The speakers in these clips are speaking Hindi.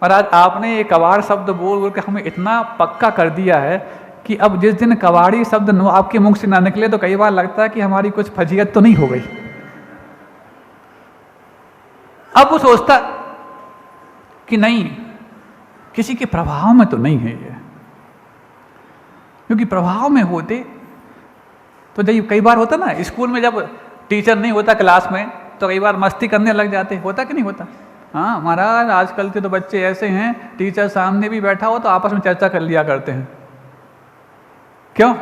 और आज आपने ये कबाड़ शब्द बोल बोल के हमें इतना पक्का कर दिया है कि अब जिस दिन कबाड़ी शब्द आपके मुख से ना निकले तो कई बार लगता है कि हमारी कुछ फजीयत तो नहीं हो गई। अब वो सोचता कि नहीं, किसी के प्रभाव में तो नहीं है ये, क्योंकि प्रभाव में होते तो जब कई बार होता ना, स्कूल में जब टीचर नहीं होता क्लास में तो कई बार मस्ती करने लग जाते, होता कि नहीं होता? हाँ महाराज, आजकल के तो बच्चे ऐसे हैं, टीचर सामने भी बैठा हो तो आपस में चर्चा कर लिया करते हैं। क्यों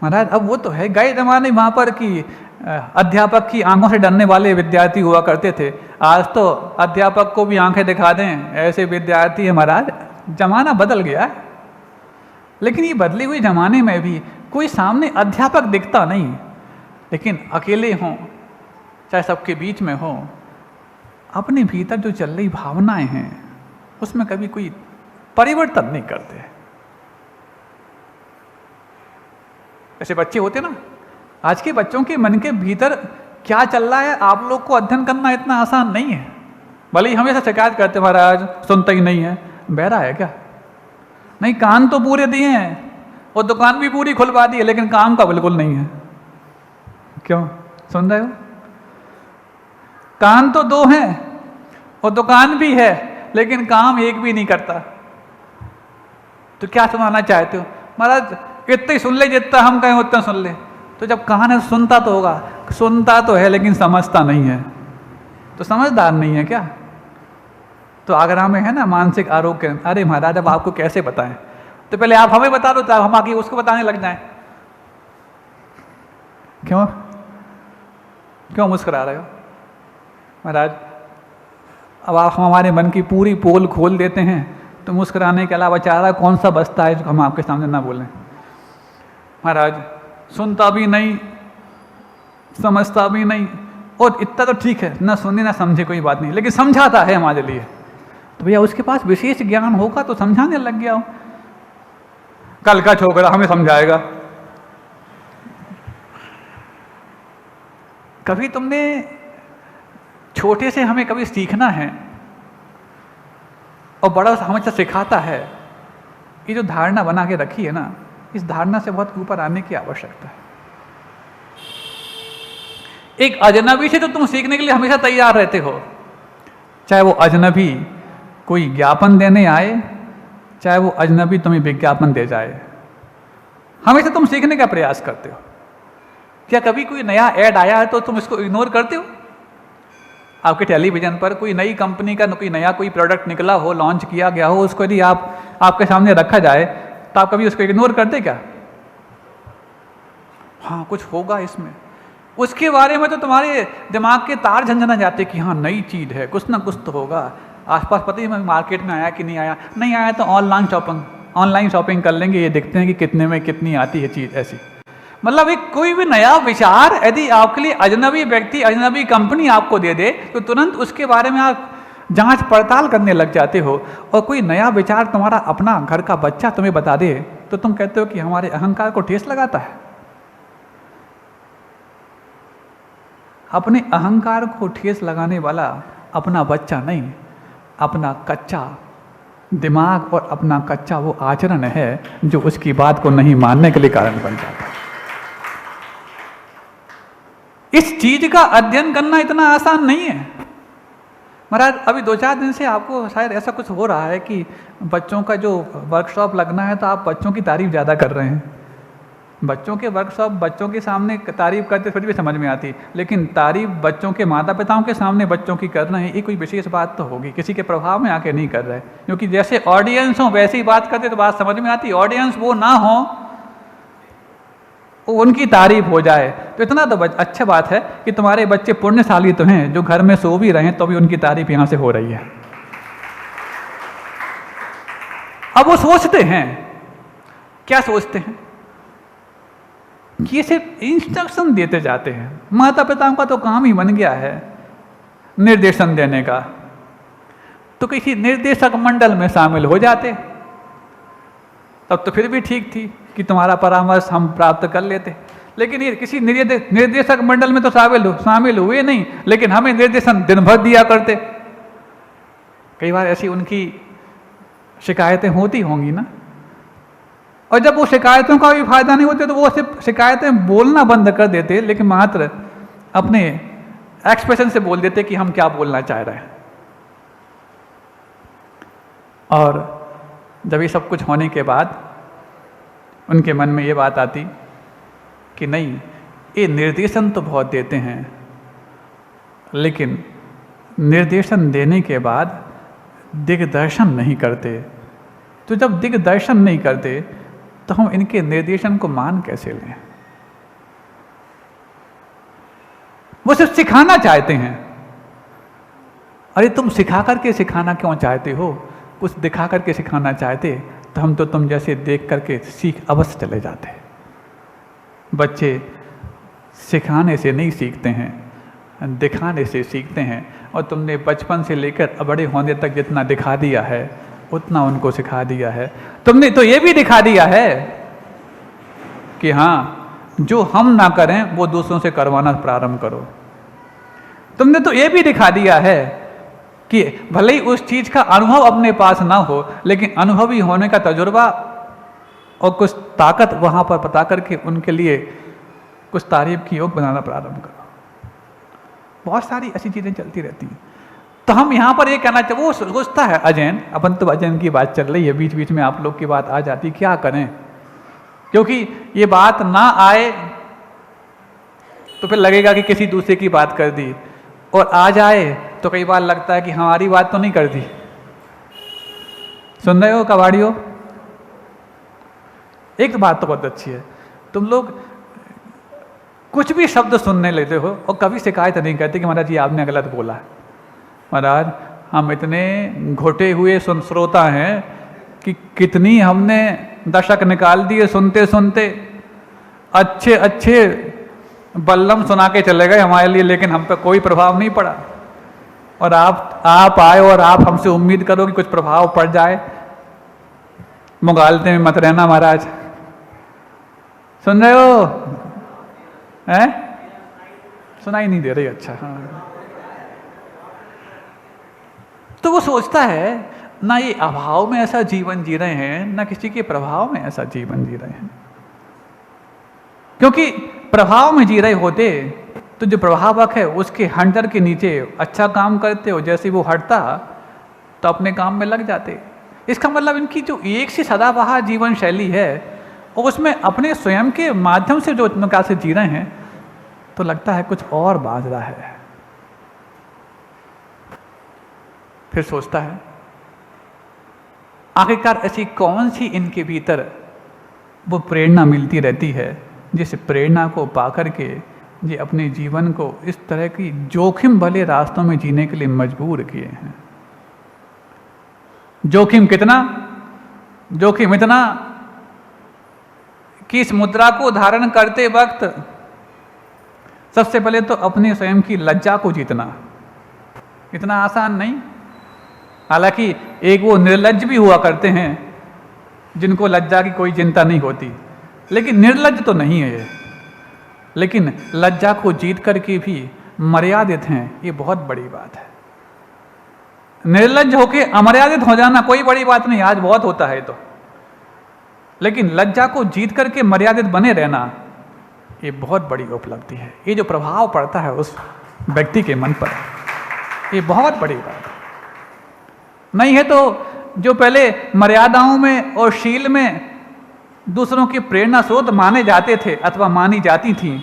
महाराज? अब वो तो है, गए जमाने वहाँ पर कि अध्यापक की आंखों से डरने वाले विद्यार्थी हुआ करते थे। आज तो अध्यापक को भी आंखें दिखा दें ऐसे विद्यार्थी है। महाराज जमाना बदल गया है, लेकिन ये बदली हुई जमाने में भी कोई सामने अध्यापक दिखता नहीं, लेकिन अकेले हों चाहे सबके बीच में हो, अपने भीतर जो चल रही भावनाएं हैं उसमें कभी कोई परिवर्तन नहीं करते। ऐसे बच्चे होते ना, आज के बच्चों के मन के भीतर क्या चल रहा है आप लोग को अध्ययन करना इतना आसान नहीं है। भले ही हमेशा शिकायत करते महाराज सुनता ही नहीं है, बहरा है क्या? नहीं, कान तो पूरे दिए हैं और दुकान भी पूरी खुलवा दी है, लेकिन काम का बिल्कुल नहीं है। क्यों? सुन रहे हो? कान तो दो हैं और दुकान भी है, लेकिन काम एक भी नहीं करता। तो क्या सुनाना चाहते हो? महाराज इतना ही सुन ले जितना हम कहें उतना सुन ले। तो जब कान है सुनता तो होगा, सुनता तो है लेकिन समझता नहीं है, तो समझदार नहीं है क्या? तो आगरा में है ना मानसिक आरोग्य। अरे महाराज अब आपको कैसे बताएं? तो पहले आप हमें बता दो, तब हम आगे उसको बताने लग जाएं। क्यों क्यों मुस्कुरा रहे हो महाराज? अब आप हमारे मन की पूरी पोल खोल देते हैं तो मुस्कुराने के अलावा चारा कौन सा बचता है जो हम आपके सामने ना बोलें? महाराज सुनता भी नहीं, समझता भी नहीं, और इतना तो ठीक है, ना सुने ना समझे कोई बात नहीं, लेकिन समझाता है हमारे लिए। तो भैया उसके पास विशेष ज्ञान होगा तो समझाने लग गया हो। कल का छोकरा हमें समझाएगा। कभी तुमने छोटे से हमें कभी सीखना है और बड़ा हमें सिखाता है, ये जो धारणा बना के रखी है ना, इस धारणा से बहुत ऊपर आने की आवश्यकता है। एक अजनबी से तो तुम सीखने के लिए हमेशा तैयार रहते हो, चाहे वो अजनबी कोई ज्ञापन देने आए, चाहे वो अजनबी तुम्हें विज्ञापन दे जाए, हमेशा तुम सीखने का प्रयास करते हो। क्या कभी कोई नया ऐड आया है तो तुम इसको इग्नोर करते हो? आपके टेलीविजन पर कोई नई कंपनी का कोई नया कोई प्रोडक्ट निकला हो, लॉन्च किया गया हो, उसको यदि आपके सामने रखा जाए तो आप कभी उसको इग्नोर करते क्या? हाँ कुछ होगा इसमें, उसके बारे में तो तुम्हारे दिमाग के तार झंझना जाते कि हाँ नई चीज़ है, कुछ ना कुछ तो होगा। आसपास पता ही मार्केट में आया कि नहीं आया, नहीं आया तो ऑनलाइन शॉपिंग कर लेंगे, ये देखते हैं कि कितने में कितनी आती है चीज़। ऐसी मतलब एक कोई भी नया विचार यदि आपके लिए अजनबी व्यक्ति अजनबी कंपनी आपको दे दे तो तुरंत उसके बारे में आप जांच पड़ताल करने लग जाते हो। और कोई नया विचार तुम्हारा अपना घर का बच्चा तुम्हें बता दे तो तुम कहते हो कि हमारे अहंकार को ठेस लगाता है। अपने अहंकार को ठेस लगाने वाला अपना बच्चा नहीं, अपना कच्चा दिमाग और अपना कच्चा वो आचरण है जो उसकी बात को नहीं मानने के लिए कारण बन जाता है। इस चीज का अध्ययन करना इतना आसान नहीं है महाराज। अभी 2-4 दिन से आपको शायद ऐसा कुछ हो रहा है कि बच्चों का जो वर्कशॉप लगना है तो आप बच्चों की तारीफ ज़्यादा कर रहे हैं। बच्चों के वर्कशॉप बच्चों के सामने तारीफ करते फिर भी समझ में आती, लेकिन तारीफ बच्चों के माता पिताओं के सामने बच्चों की कर रहे हैं, ये कोई विशेष बात तो होगी, किसी के प्रभाव में आके नहीं कर रहे। क्योंकि जैसे ऑडियंस हो वैसे ही बात करते तो बात समझ में आती। ऑडियंस वो ना हो, उनकी तारीफ हो जाए तो इतना तो अच्छा बात है कि तुम्हारे बच्चे पुण्यशाली तो हैं जो घर में सो भी रहे हैं तो भी उनकी तारीफ यहाँ से हो रही है। अब वो सोचते हैं, क्या सोचते हैं कि ये सिर्फ इंस्ट्रक्शन देते जाते हैं। माता पिताओं का तो काम ही बन गया है निर्देशन देने का, तो किसी निर्देशक मंडल में शामिल हो जाते तब तो फिर भी ठीक थी कि तुम्हारा परामर्श हम प्राप्त कर लेते। लेकिन ये किसी निर्देशक मंडल में तो शामिल हुए नहीं, लेकिन हमें निर्देशन दिन भर दिया करते। कई बार ऐसी उनकी शिकायतें होती होंगी ना, और जब वो शिकायतों का भी फायदा नहीं होते तो वो सिर्फ शिकायतें बोलना बंद कर देते, लेकिन मात्र अपने एक्सप्रेशन से बोल देते कि हम क्या बोलना चाह रहे हैं। और जब ये सब कुछ होने के बाद उनके मन में ये बात आती कि नहीं, ये निर्देशन तो बहुत देते हैं, लेकिन निर्देशन देने के बाद दिग्दर्शन नहीं करते। तो जब दिग्दर्शन नहीं करते तो हम इनके निर्देशन को मान कैसे लें? वो सिर्फ सिखाना चाहते हैं। अरे तुम सिखा करके सिखाना क्यों चाहते हो? कुछ दिखा करके सिखाना चाहते तो हम तो तुम जैसे देख करके सीख अवश्य चले जाते। बच्चे सिखाने से नहीं सीखते हैं, दिखाने से सीखते हैं। और तुमने बचपन से लेकर बड़े होने तक जितना दिखा दिया है उतना उनको सिखा दिया है। तुमने तो ये भी दिखा दिया है कि हाँ, जो हम ना करें वो दूसरों से करवाना प्रारंभ करो। तुमने तो ये भी दिखा दिया है कि भले ही उस चीज का अनुभव अपने पास ना हो, लेकिन अनुभवी होने का तजुर्बा और कुछ ताकत वहां पर पता करके उनके लिए कुछ तारीफ की योग बनाना प्रारंभ करो। बहुत सारी ऐसी चीजें चलती रहती हैं। तो हम यहाँ पर ये कहना चाहिए, वो सोचता है अजैन, अपन तो अजैन की बात चल रही है, बीच बीच में आप लोग की बात आ जाती, क्या करें? क्योंकि ये बात ना आए तो फिर लगेगा कि किसी दूसरे की बात कर दी, और आ जाए तो कई बार लगता है कि हमारी बात तो नहीं कर दी। सुन रहे हो कबाड़ियों? एक बात तो बहुत अच्छी है, तुम लोग कुछ भी शब्द सुनने लेते हो और कभी शिकायत नहीं करते कि महाराज जी आपने गलत बोला है। महाराज हम इतने घोटे हुए श्रोता हैं कि कितनी हमने दशक निकाल दिए सुनते सुनते, अच्छे अच्छे बल्लम सुना के चले गए हमारे लिए, लेकिन हम पे कोई प्रभाव नहीं पड़ा। और आप आए और आप हमसे उम्मीद करो कि कुछ प्रभाव पड़ जाए। मुगालते में मत रहना महाराज। सुन रहे हो? हैं? सुनाई नहीं दे रही? अच्छा, हाँ। तो वो सोचता है ना ये अभाव में ऐसा जीवन जी रहे हैं, ना किसी के प्रभाव में ऐसा जीवन जी रहे हैं। क्योंकि प्रभाव में जी रहे होते तो जो प्रभावक है उसके हंटर के नीचे अच्छा काम करते हो, जैसे वो हटता तो अपने काम में लग जाते। इसका मतलब इनकी जो एक सी सदाबहार जीवन शैली है और उसमें अपने स्वयं के माध्यम से जो प्रकार से जी रहे हैं, तो लगता है कुछ और बाज रहा है। फिर सोचता है आखिरकार ऐसी कौन सी इनके भीतर वो प्रेरणा मिलती रहती है जिस प्रेरणा को पाकर के ये अपने जीवन को इस तरह की जोखिम भले रास्तों में जीने के लिए मजबूर किए हैं। जोखिम कितना? जोखिम इतना कि इस मुद्रा को धारण करते वक्त सबसे पहले तो अपने स्वयं की लज्जा को जीतना इतना आसान नहीं। हालांकि एक वो निर्लज्ज भी हुआ करते हैं जिनको लज्जा की कोई चिंता नहीं होती, लेकिन निर्लज्ज तो नहीं है ये। लेकिन लज्जा को जीत करके भी मर्यादित हैं, ये बहुत बड़ी बात है। निर्लज्ज होके अमर्यादित हो जाना कोई बड़ी बात नहीं, आज बहुत होता है तो। लेकिन लज्जा को जीत करके मर्यादित बने रहना ये बहुत बड़ी उपलब्धि है। ये जो प्रभाव पड़ता है उस व्यक्ति के मन पर, ये बहुत बड़ी बात है। नहीं है तो जो पहले मर्यादाओं में और शील में दूसरों की प्रेरणा स्रोत माने जाते थे अथवा मानी जाती थी,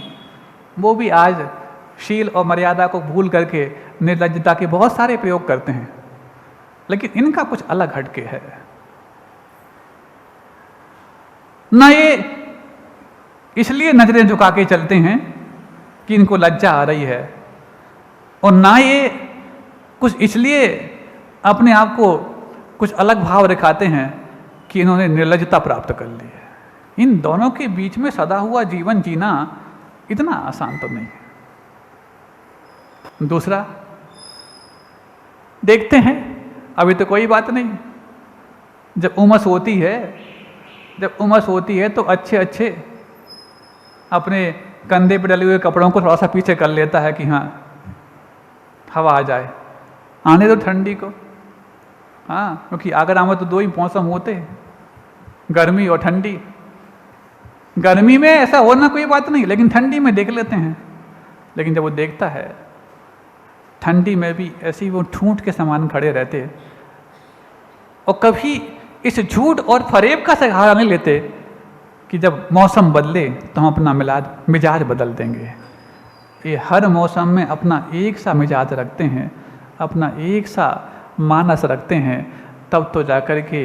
वो भी आज शील और मर्यादा को भूल करके निर्लज्जता के बहुत सारे प्रयोग करते हैं। लेकिन इनका कुछ अलग हटके है। ना ये इसलिए नजरें झुका के चलते हैं कि इनको लज्जा आ रही है, और ना ये कुछ इसलिए अपने आप को कुछ अलग भाव दिखाते हैं कि इन्होंने निर्लज्जता प्राप्त कर ली है। इन दोनों के बीच में सदा हुआ जीवन जीना इतना आसान तो नहीं है। दूसरा देखते हैं, अभी तो कोई बात नहीं। जब उमस होती है तो अच्छे अच्छे अपने कंधे पे डले हुए कपड़ों को थोड़ा सा पीछे कर लेता है कि हाँ हवा आ जाए, आने दो ठंडी को। हाँ, क्योंकि आगरा में तो दो ही मौसम होते हैं, गर्मी और ठंडी। गर्मी में ऐसा होना कोई बात नहीं, लेकिन ठंडी में देख लेते हैं। लेकिन जब वो देखता है ठंडी में भी ऐसे ही वो ठूंठ के समान खड़े रहते, और कभी इस झूठ और फरेब का सहारा नहीं लेते कि जब मौसम बदले तो हम अपना मिजाज बदल देंगे। ये हर मौसम में अपना एक सा मिजाज रखते हैं, अपना एक सा मानस रखते हैं, तब तो जाकर के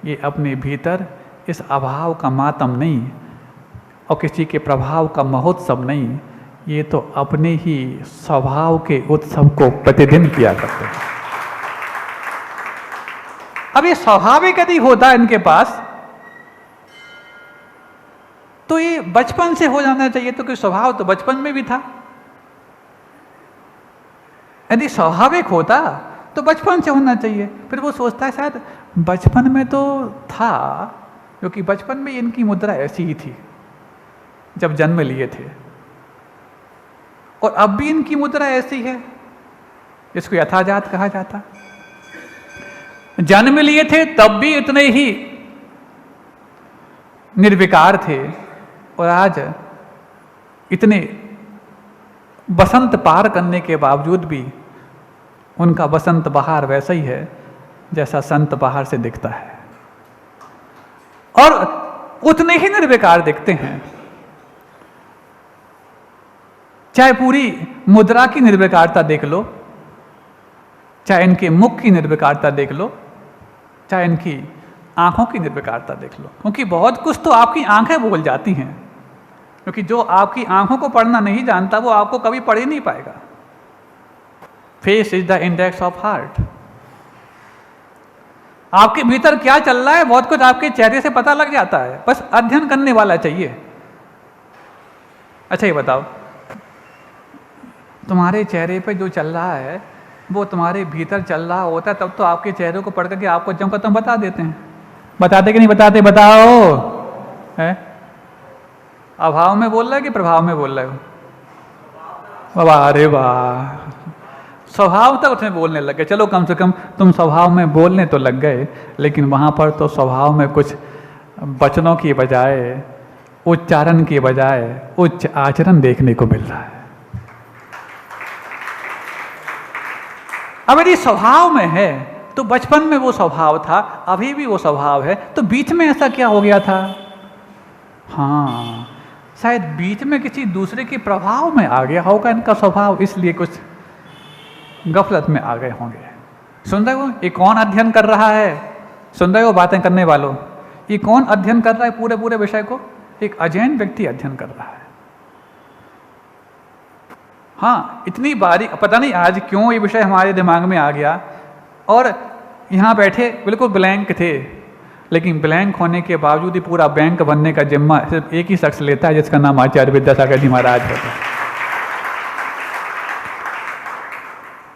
ये अपने भीतर इस अभाव का मातम नहीं और किसी के प्रभाव का महोत्सव नहीं, ये तो अपने ही स्वभाव के उत्सव को प्रतिदिन किया करते हैं। अब ये स्वाभाविक यदि होता है इनके पास, तो ये बचपन से हो जाना चाहिए, तो कि स्वभाव तो बचपन में भी था। यदि स्वाभाविक होता तो बचपन से होना चाहिए। फिर वो सोचता है शायद बचपन में तो था, क्योंकि बचपन में इनकी मुद्रा ऐसी ही थी जब जन्म लिए थे, और अब भी इनकी मुद्रा ऐसी है, इसको यथाजात कहा जाता। जन्म लिए थे तब भी इतने ही निर्विकार थे, और आज इतने बसंत पार करने के बावजूद भी उनका बसंत बहार वैसा ही है जैसा संत बाहर से दिखता है, और उतने ही निर्विकार दिखते हैं। चाहे पूरी मुद्रा की निर्विकारता देख लो, चाहे इनके मुख की निर्विकारता देख लो, चाहे इनकी आंखों की निर्विकारता देख लो, क्योंकि बहुत कुछ तो आपकी आंखें बोल जाती हैं, क्योंकि जो आपकी आंखों को पढ़ना नहीं जानता वो आपको कभी पढ़ ही नहीं पाएगा। Face is the index of heart. आपके भीतर क्या चल रहा है बहुत कुछ आपके चेहरे से पता लग जाता है, बस अध्ययन करने वाला चाहिए। अच्छा ये बताओ, तुम्हारे चेहरे पे जो चल रहा है वो तुम्हारे भीतर चल रहा होता है, तब तो आपके चेहरे को पढ़ करके आपको जम खत्म बता देते हैं। बताते कि नहीं बताते? बताओ। है अभाव में बोल रहे हो कि प्रभाव में बोल रहे हो? वाह, अरे वाह, स्वभाव तक उसमें बोलने लग गए। चलो कम से कम तुम स्वभाव में बोलने तो लग गए, लेकिन वहाँ पर तो स्वभाव में कुछ वचनों की बजाय, उच्चारण की बजाय उच्च आचरण देखने को मिल रहा है। अब यदि स्वभाव में है तो बचपन में वो स्वभाव था, अभी भी वो स्वभाव है, तो बीच में ऐसा क्या हो गया था? हाँ, शायद बीच में किसी दूसरे के प्रभाव में आ गया होगा इनका स्वभाव, इसलिए कुछ गफलत में आ गए होंगे। सुन रहे हो ये कौन अध्ययन कर रहा है? सुन रहे हो बातें करने वालों, ये कौन अध्ययन कर रहा है पूरे पूरे विषय को? एक अजैन व्यक्ति अध्ययन कर रहा है। हाँ, इतनी बारीक, पता नहीं आज क्यों ये विषय हमारे दिमाग में आ गया, और यहाँ बैठे बिल्कुल ब्लैंक थे, लेकिन ब्लैंक होने के बावजूद ही पूरा बैंक बनने का जिम्मा सिर्फ एक ही शख्स लेता है, जिसका नाम आचार्य विद्यासागर जी महाराज होता है।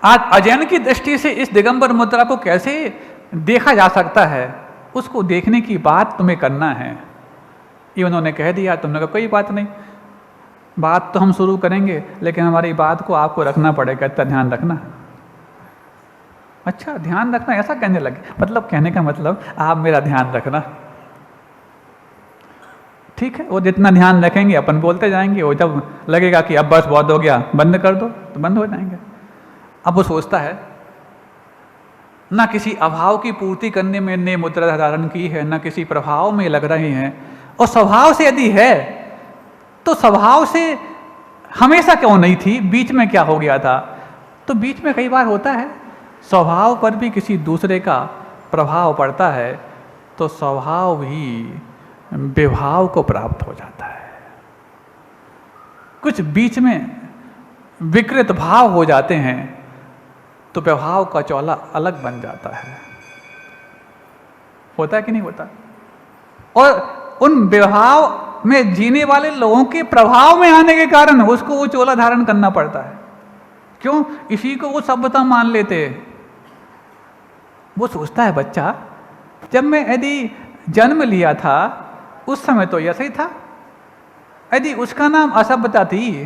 आज अजैन की दृष्टि से इस दिगंबर मुद्रा को कैसे देखा जा सकता है, उसको देखने की बात तुम्हें करना है। ये उन्होंने कह दिया, तुमने कहा कोई बात नहीं, बात तो हम शुरू करेंगे, लेकिन हमारी बात को आपको रखना पड़ेगा, इतना ध्यान रखना। अच्छा, ध्यान रखना, ऐसा कहने लगे? मतलब कहने का मतलब आप मेरा ध्यान रखना। ठीक है, वो जितना ध्यान रखेंगे अपन बोलते जाएंगे, वो जब लगेगा कि अब बस बहुत हो गया, बंद कर दो, तो बंद हो जाएंगे। अब वो सोचता है ना किसी अभाव की पूर्ति करने में ने मुद्रा धारण की है, ना किसी प्रभाव में लग रहे हैं, और स्वभाव से यदि है तो स्वभाव से हमेशा क्यों नहीं थी, बीच में क्या हो गया था? तो बीच में कई बार होता है स्वभाव पर भी किसी दूसरे का प्रभाव पड़ता है, तो स्वभाव भी विभाव को प्राप्त हो जाता है। कुछ बीच में विकृत भाव हो जाते हैं तो व्यवहार का चौला अलग बन जाता है। होता है कि नहीं होता? और उन व्यवहार में जीने वाले लोगों के प्रभाव में आने के कारण उसको वो चोला धारण करना पड़ता है। क्यों? इसी को वो सभ्यता मान लेते हैं। वो सोचता है बच्चा, जब मैं यदि जन्म लिया था उस समय तो ऐसा ही था, यदि उसका नाम असभ्यता थी,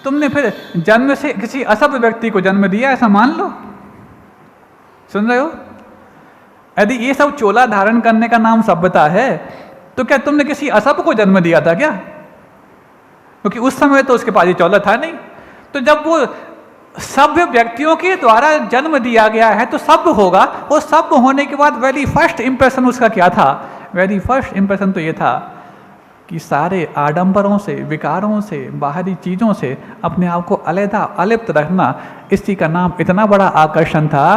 तुमने फिर जन्म से किसी असभ्य व्यक्ति को जन्म दिया, ऐसा मान लो। सुन रहे हो? यदि ये सब चोला धारण करने का नाम सभ्यता है, तो क्या तुमने किसी असभ्य को जन्म दिया था क्या? क्योंकि उस समय तो उसके पास ये चोला था नहीं। तो जब वो सभ्य व्यक्तियों के द्वारा जन्म दिया गया है तो सभ्य होगा। और सभ्य होने के बाद वेरी फर्स्ट इंप्रेशन उसका क्या था? वेरी फर्स्ट इंप्रेशन तो ये था कि सारे आडंबरों से, विकारों से, बाहरी चीज़ों से अपने आप को अलहदा, अलिप्त रखना, इसी का नाम इतना बड़ा आकर्षण था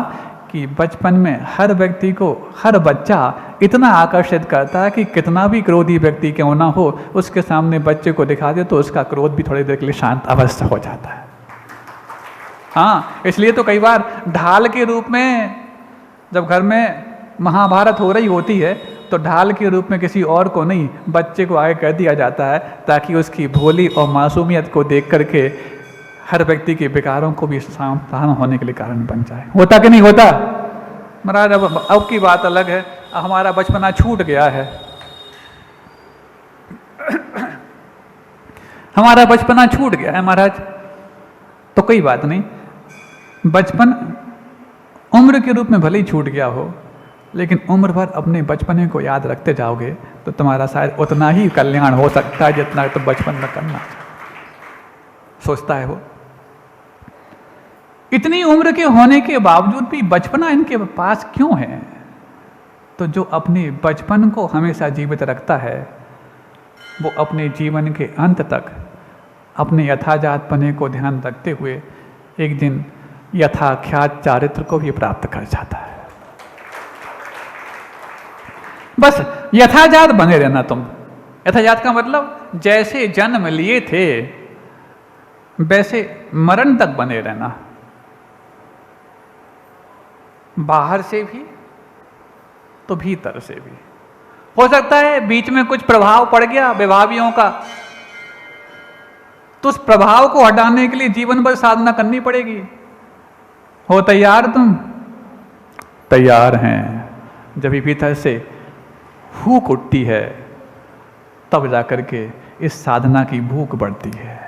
कि बचपन में हर व्यक्ति को, हर बच्चा इतना आकर्षित करता है कि कितना भी क्रोधी व्यक्ति क्यों ना हो, उसके सामने बच्चे को दिखा दे तो उसका क्रोध भी थोड़ी देर के लिए शांत अवस्था हो जाता है। हाँ, इसलिए तो कई बार ढाल के रूप में जब घर में महाभारत हो रही होती है तो ढाल के रूप में किसी और को नहीं, बच्चे को आगे कर दिया जाता है ताकि उसकी भोली और मासूमियत को देख करके हर व्यक्ति के विकारों को भी सावधान होने के लिए कारण बन जाए। होता कि नहीं होता? महाराज अब की बात अलग है, हमारा बचपना छूट गया है। हमारा बचपना छूट गया है महाराज, तो कोई बात नहीं। बचपन उम्र के रूप में भले ही छूट गया हो, लेकिन उम्र भर अपने बचपने को याद रखते जाओगे तो तुम्हारा शायद उतना ही कल्याण हो सकता है जितना तुम बचपन में करना सोचता है वो। इतनी उम्र के होने के बावजूद भी बचपना इनके पास क्यों है? तो जो अपने बचपन को हमेशा जीवित रखता है वो अपने जीवन के अंत तक अपने यथाजातपने को ध्यान रखते हुए एक दिन यथाख्यात चारित्र को भी प्राप्त कर जाता है। बस यथाजात बने रहना तुम। यथाजात का मतलब जैसे जन्म लिए थे वैसे मरण तक बने रहना, बाहर से भी तो भीतर से भी। हो सकता है बीच में कुछ प्रभाव पड़ गया विभावियों का, तो उस प्रभाव को हटाने के लिए जीवन भर साधना करनी पड़ेगी। हो तैयार तुम? तैयार हैं। जब भी भीतर से भूख उठती है तब जाकर के इस साधना की भूख बढ़ती है।